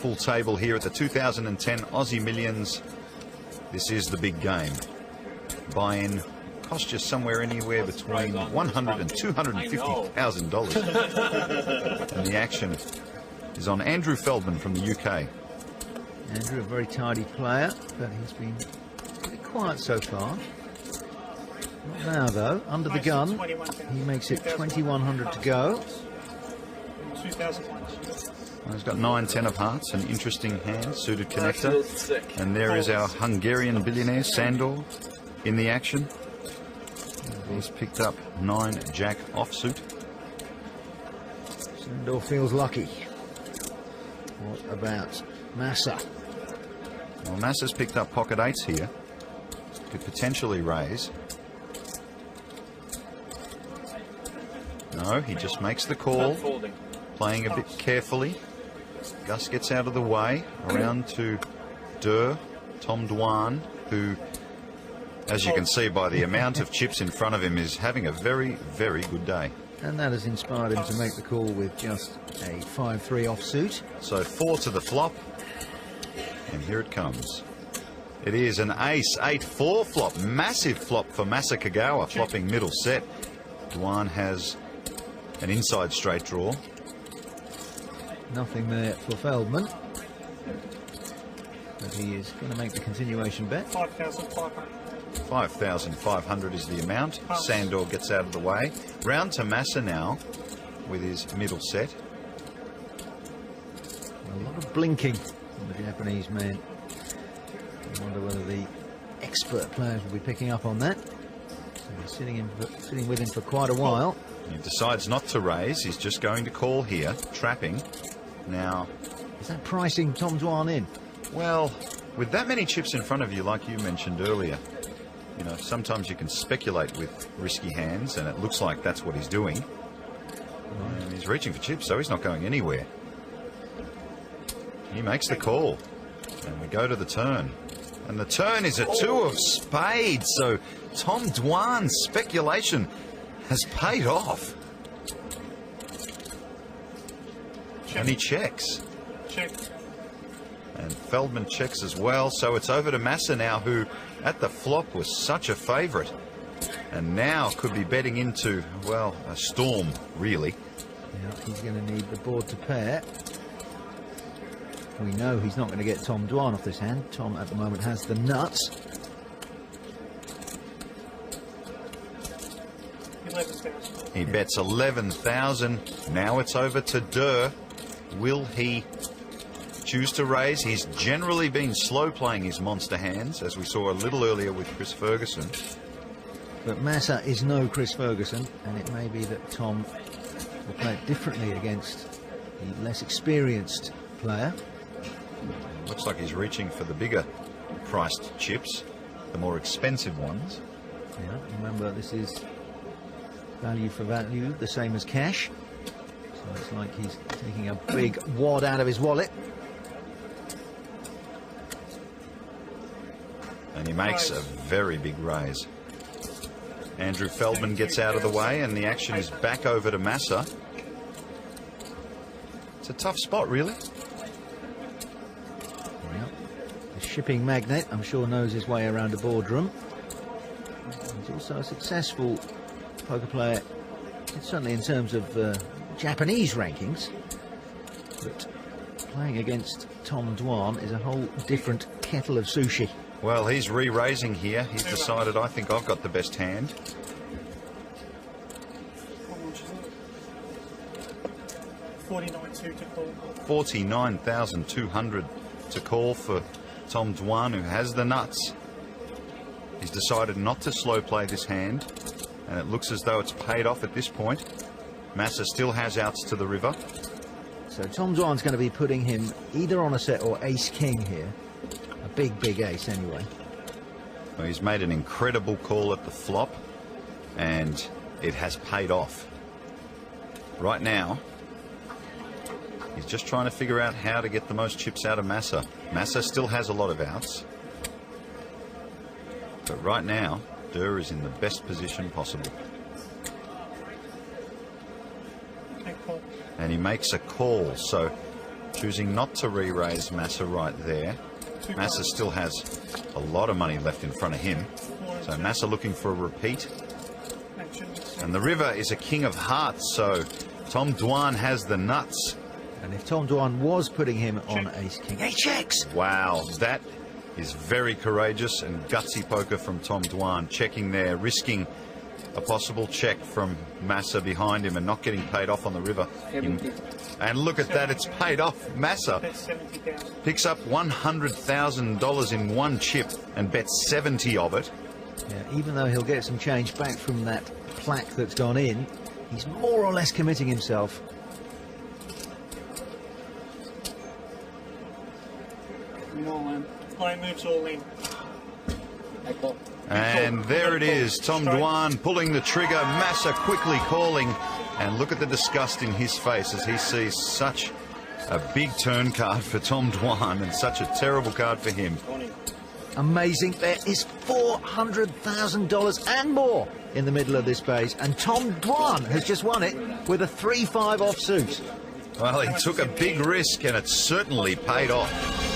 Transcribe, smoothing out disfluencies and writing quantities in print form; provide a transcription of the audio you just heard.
full table here at the 2010 Aussie Millions. This is the big game. Buy-in cost you somewhere anywhere between $100,000 and $250,000. And the action is on Andrew Feldman from the UK. Andrew, a very tidy player, but he's been pretty quiet so far. Not now, though. Under the gun, he makes it 2,100 to go. Well, he's got 9-10 of hearts, an interesting hand, suited connector. And there is our Hungarian billionaire, Sandor, in the action. He's picked up 9-jack offsuit. Sandor feels lucky. What about Masa? Well, Massa's picked up pocket eights here. Could potentially raise. No, he just makes the call, playing a bit carefully. Gus gets out of the way, around to Durrr, Tom Dwan, who, as you can see by the amount of chips in front of him, is having a very, very good day. And that has inspired him to make the call with just a 5-3 offsuit. So 4 to the flop, and here it comes. It is an ace 8-4 flop, massive flop for Masa Kagawa, flopping middle set. Dwan has an inside straight draw. Nothing there for Feldman. But he is going to make the continuation bet. 5,500. 5,500 is the amount. Sandor gets out of the way. Round to Masa now with his middle set. A lot of blinking from the Japanese man. I wonder whether the expert players will be picking up on that. So he's sitting with him for quite a while. He decides not to raise. He's just going to call here, trapping. Now, is that pricing Tom Dwan in? Well, with that many chips in front of you, like you mentioned earlier, you know, sometimes you can speculate with risky hands, and it looks like that's what he's doing. And he's reaching for chips, so he's not going anywhere. He makes the call, and we go to the turn. And the turn is a 2 of spades, so Tom Dwan's speculation has paid off. And he checks. Check. And Feldman checks as well, so it's over to Masa now, who at the flop was such a favourite, and now could be betting into, well, a storm, really. Yeah, he's going to need the board to pair. We know he's not going to get Tom Dwan off this hand. Tom at the moment has the nuts. 11,000. He bets 11,000. Now it's over to Durrr. Will he choose to raise? He's generally been slow playing his monster hands, as we saw a little earlier with Chris Ferguson. But Masa is no Chris Ferguson, and it may be that Tom will play it differently against the less experienced player. Looks like he's reaching for the bigger priced chips, the more expensive ones. Yeah, remember this is value for value, the same as cash. So it's like he's taking a big wad out of his wallet. And he makes a very big raise. Andrew Feldman gets out of the way, and the action is back over to Masa. It's a tough spot, really. Yeah. The shipping magnate, I'm sure, knows his way around a boardroom. He's also a successful poker player, certainly in terms of Japanese rankings. But playing against Tom Dwan is a whole different kettle of sushi. Well, he's re-raising here. He's decided, I think I've got the best hand. How much is it? 49,200 to call. 49,200 to call for Tom Dwan, who has the nuts. He's decided not to slow play this hand, and it looks as though it's paid off at this point. Masa still has outs to the river. So Tom Dwan's going to be putting him either on a set or ace-king here. A big, big ace anyway. Well, he's made an incredible call at the flop, and it has paid off. Right now, he's just trying to figure out how to get the most chips out of Masa. Masa still has a lot of outs. But right now, Durrr is in the best position possible. Call. And he makes a call, so choosing not to re-raise Masa right there. Masa still has a lot of money left in front of him. So Masa looking for a repeat. And the river is a king of hearts, so Tom Dwan has the nuts. And if Tom Dwan was putting him on ace-king, he checks! Wow, that is very courageous and gutsy poker from Tom Dwan. Checking there, risking a possible check from Masa behind him and not getting paid off on the river. And look at that, it's paid off. Masa picks up $100,000 in one chip and bets 70 of it. Yeah, even though he'll get some change back from that plaque that's gone in, he's more or less committing himself. Line moves all in. And there it is, Tom Dwan pulling the trigger, Masa quickly calling. And look at the disgust in his face as he sees such a big turn card for Tom Dwan and such a terrible card for him. Amazing. There is $400,000 and more in the middle of this base, and Tom Dwan has just won it with a 3-5 offsuit. Well, he took a big risk and it certainly paid off.